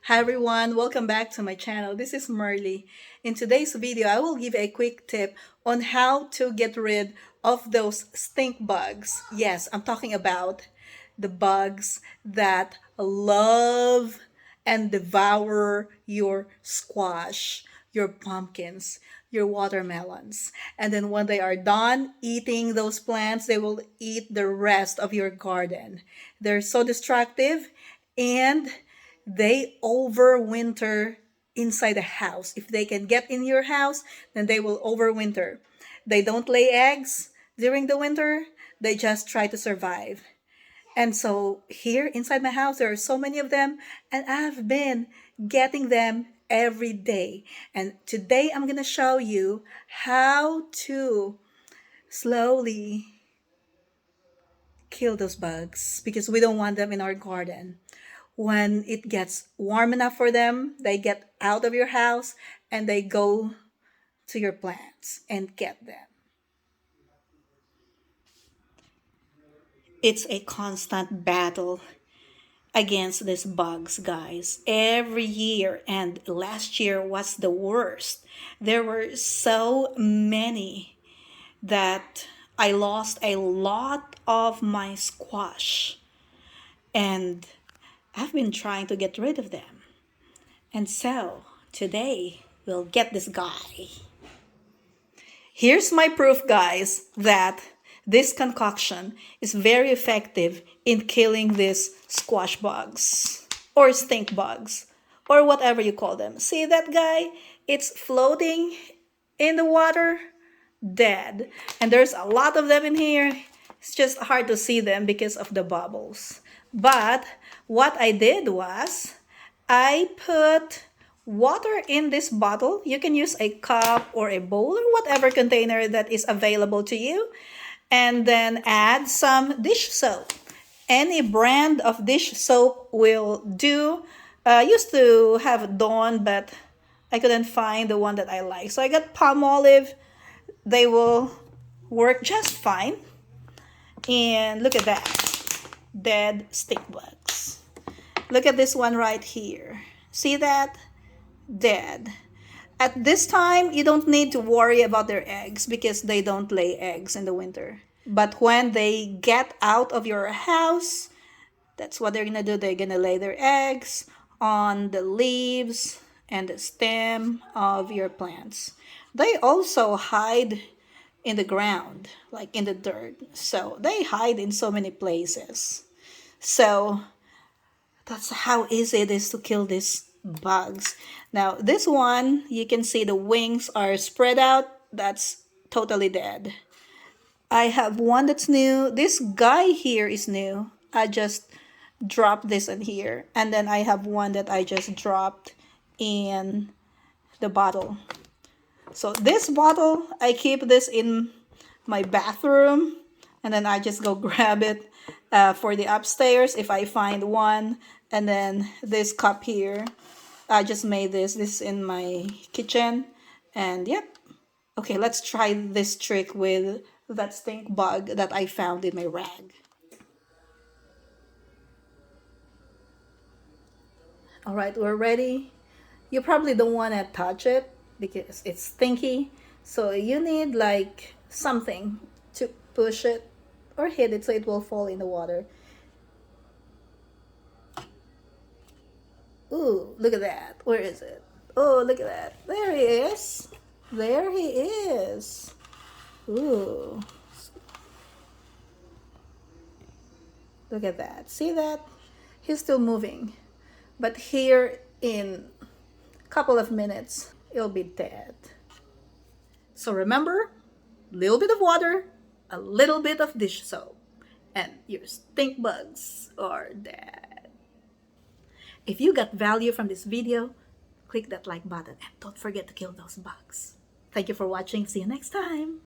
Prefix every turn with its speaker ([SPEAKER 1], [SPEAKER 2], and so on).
[SPEAKER 1] Hi everyone, welcome back to my channel. This is Merly. In today's video, I will give a quick tip on how to get rid of those stink bugs. Yes, I'm talking about the bugs that love and devour your squash, your pumpkins, your watermelons. And then when they are done eating those plants, they will eat the rest of your garden. They're so destructive and they overwinter inside the house. If they can get in your house, then they will overwinter. They don't lay eggs during the winter, they just try to survive. And so here inside my house, there are so many of them, and I've been getting them every day. And today I'm going to show you how to slowly kill those bugs because we don't want them in our garden. When it gets warm enough for them, they get out of your house and they go to your plants and get them. It's a constant battle against these bugs, guys, every year, and last year was the worst. There were so many that I lost a lot of my squash, and I've been trying to get rid of them. And so today we'll get this guy. Here's my proof, guys, that this concoction is very effective in killing these squash bugs or stink bugs or whatever you call them. See that guy? It's floating in the water, dead. And there's a lot of them in here. It's just hard to see them because of the bubbles. But what I did was I put water in this bottle. You can use a cup or a bowl or whatever container that is available to you. And then add some dish soap. Any brand of dish soap will do. I used to have Dawn, but I couldn't find the one that I like. So I got Palmolive. They will work just fine. And look at that. Dead stink bugs. Look at this one right here. See that? Dead. At this time, you don't need to worry about their eggs because they don't lay eggs in the winter. But when they get out of your house, that's what they're going to do. They're going to lay their eggs on the leaves and the stem of your plants. They also hide in the ground, like in the dirt. So they hide in so many places. So that's how easy it is to kill these bugs. Now, this one, you can see the wings are spread out. That's totally dead. I have one that's new. This guy here is new. I just dropped this in here. And then I have one that I just dropped in the bottle. So this bottle, I keep this in my bathroom. And then I just go grab it for the upstairs if I find one. And then this cup here, I just made this. This is in my kitchen. And yep. Okay, let's try this trick with that stink bug that I found in my rag. All right, we're ready. You probably don't want to touch it because it's stinky. So you need like something to push it or hit it so it will fall in the water. Ooh, look at that. Where is it? Oh, look at that. There he is. There he is. Ooh. Look at that. See that? He's still moving. But here in a couple of minutes, it'll be dead. So remember, a little bit of water, a little bit of dish soap, and your stink bugs are dead. If you got value from this video, click that like button and don't forget to kill those bugs. Thank you for watching. See you next time.